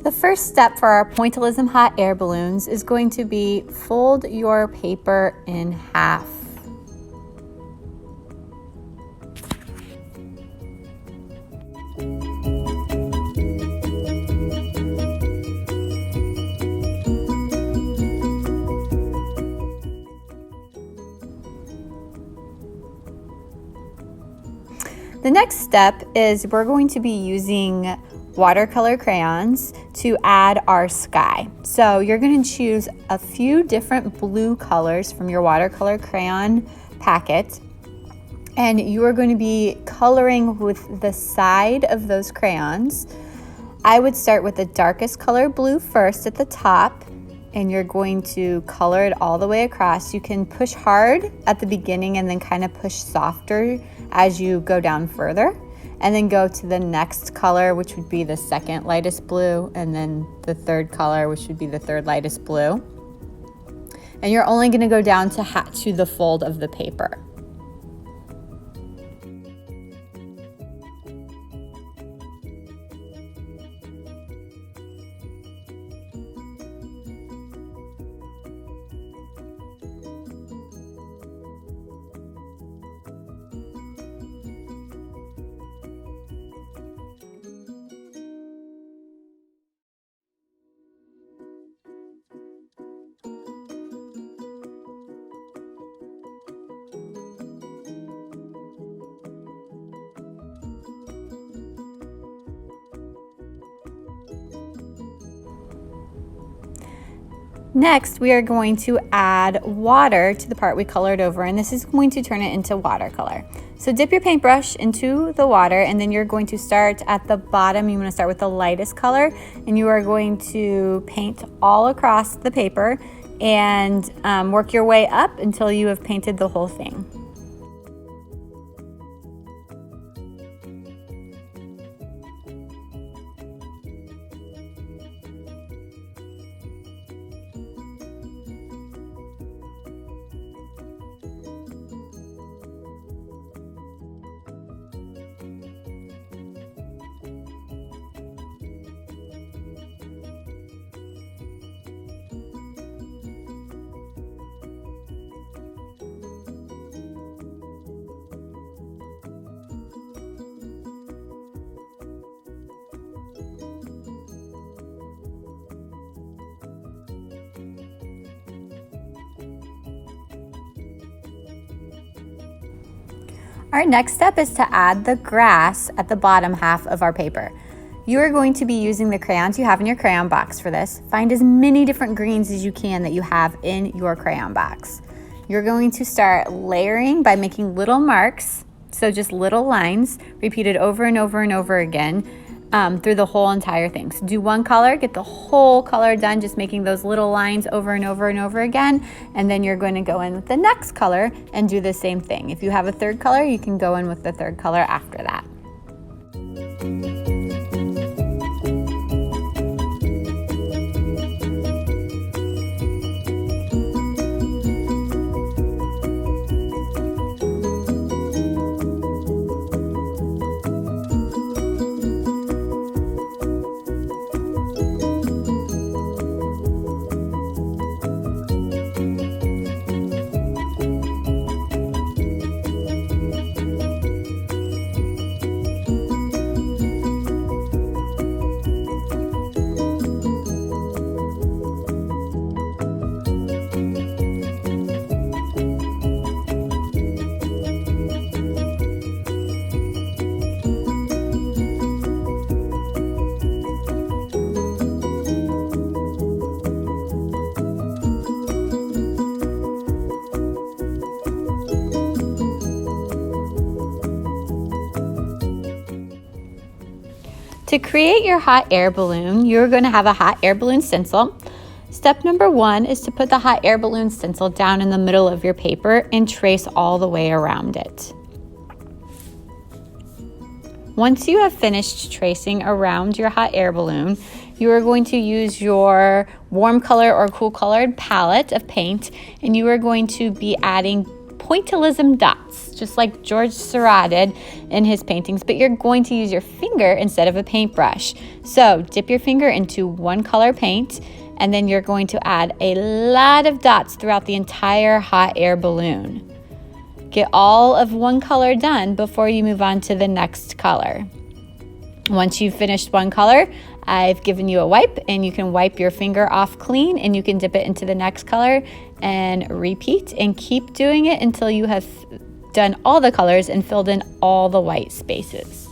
The first step for our Pointillism Hot Air Balloons is going to be fold your paper in half. The next step is we're going to be using watercolor crayons to add our sky. So you're going to choose a few different blue colors from your watercolor crayon packet, and you are going to be coloring with the side of those crayons. I would start with the darkest color blue first at the top, and you're going to color it all the way across. You can push hard at the beginning and then kind of push softer as you go down further, and then go to the next color, which would be the second lightest blue, and then the third color, which would be the third lightest blue. And you're only going to go down to the fold of the paper. Next, we are going to add water to the part we colored over, and this is going to turn it into watercolor. So dip your paintbrush into the water, and then you're going to start at the bottom. You want to start with the lightest color, and you are going to paint all across the paper and work your way up until you have painted the whole thing. Our next step is to add the grass at the bottom half of our paper. You are going to be using the crayons you have in your crayon box for this. Find as many different greens as you can that you have in your crayon box. You're going to start layering by making little marks, so just little lines repeated over and over and over again through the whole entire thing. So do one color, get the whole color done, just making those little lines over and over and over again, and then you're going to go in with the next color and do the same thing. If you have a third color, you can go in with the third color after that. To create your hot air balloon, you're going to have a hot air balloon stencil. Step number 1 is to put the hot air balloon stencil down in the middle of your paper and trace all the way around it. Once you have finished tracing around your hot air balloon, you are going to use your warm color or cool colored palette of paint, and you are going to be adding pointillism dots, just like George Seurat did in his paintings, but you're going to use your finger instead of a paintbrush. So dip your finger into one color paint, and then you're going to add a lot of dots throughout the entire hot air balloon. Get all of one color done before you move on to the next color. Once you've finished one color, I've given you a wipe, and you can wipe your finger off clean, and you can dip it into the next color and repeat, and keep doing it until you have done all the colors and filled in all the white spaces.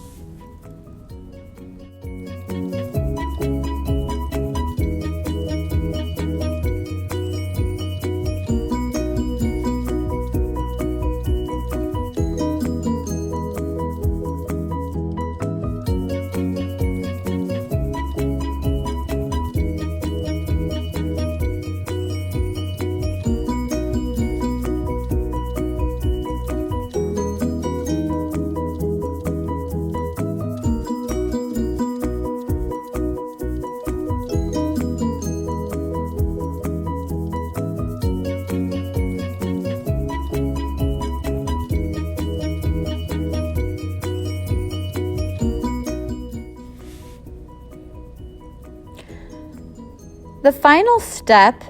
The final step,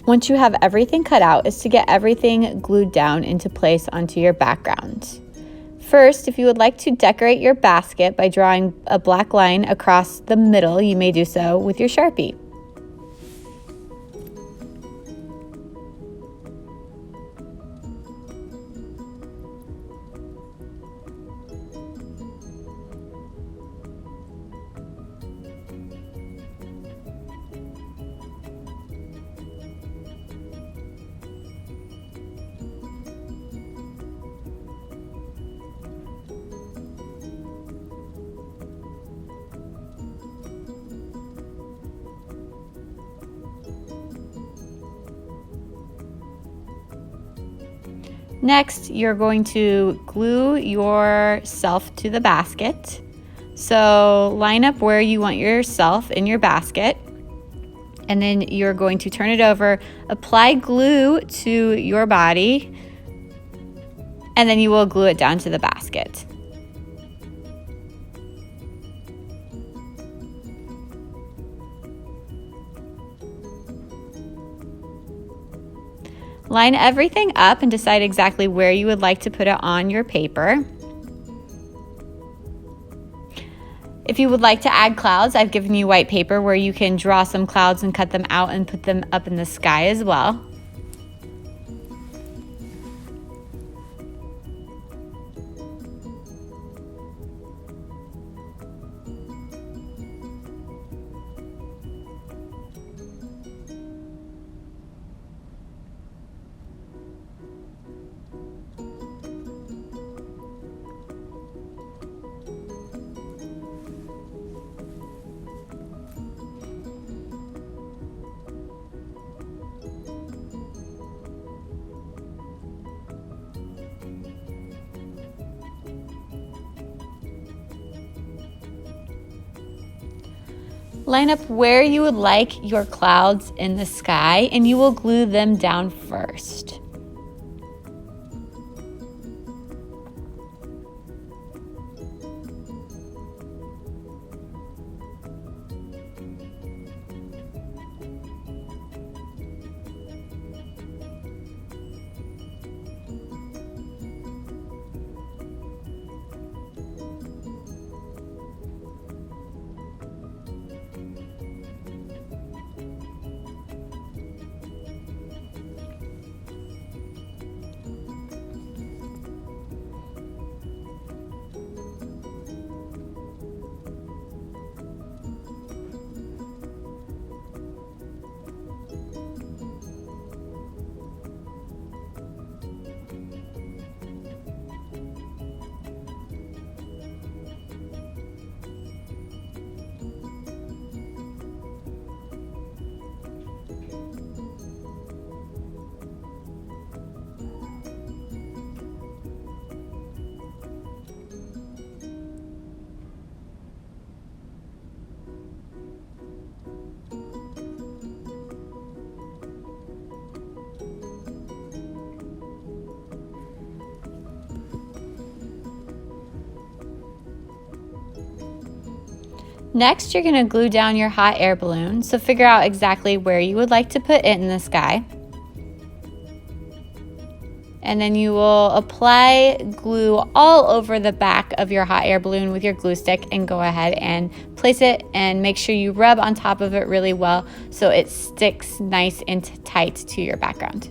once you have everything cut out, is to get everything glued down into place onto your background. First, if you would like to decorate your basket by drawing a black line across the middle, you may do so with your Sharpie. Next, you're going to glue yourself to the basket. So line up where you want yourself in your basket, and then you're going to turn it over, apply glue to your body, and then you will glue it down to the basket. Line everything up and decide exactly where you would like to put it on your paper. If you would like to add clouds, I've given you white paper where you can draw some clouds and cut them out and put them up in the sky as well. Line up where you would like your clouds in the sky, and you will glue them down first. Next, you're going to glue down your hot air balloon, so figure out exactly where you would like to put it in the sky. And then you will apply glue all over the back of your hot air balloon with your glue stick and go ahead and place it and make sure you rub on top of it really well so it sticks nice and tight to your background.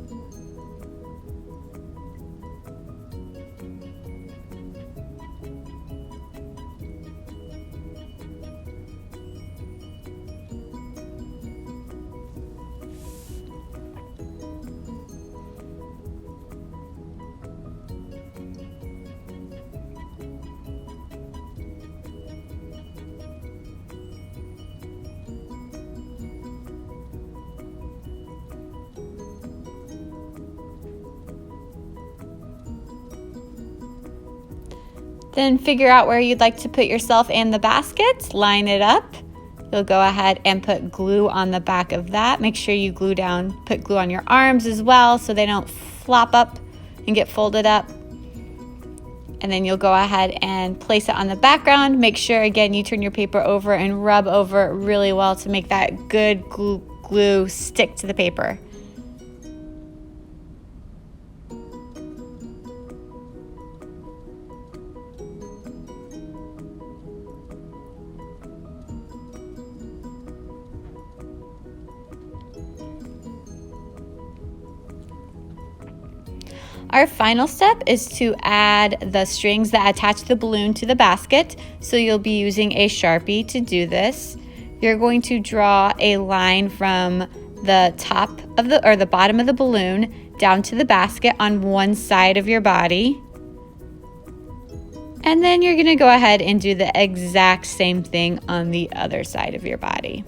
Then figure out where you'd like to put yourself and the basket, line it up. You'll go ahead and put glue on the back of that. Make sure you put glue on your arms as well so they don't flop up and get folded up. And then you'll go ahead and place it on the background. Make sure, again, you turn your paper over and rub over it really well to make that good glue stick to the paper. Our final step is to add the strings that attach the balloon to the basket. So you'll be using a Sharpie to do this. You're going to draw a line from the top of the bottom of the balloon down to the basket on one side of your body. And then you're going to go ahead and do the exact same thing on the other side of your body.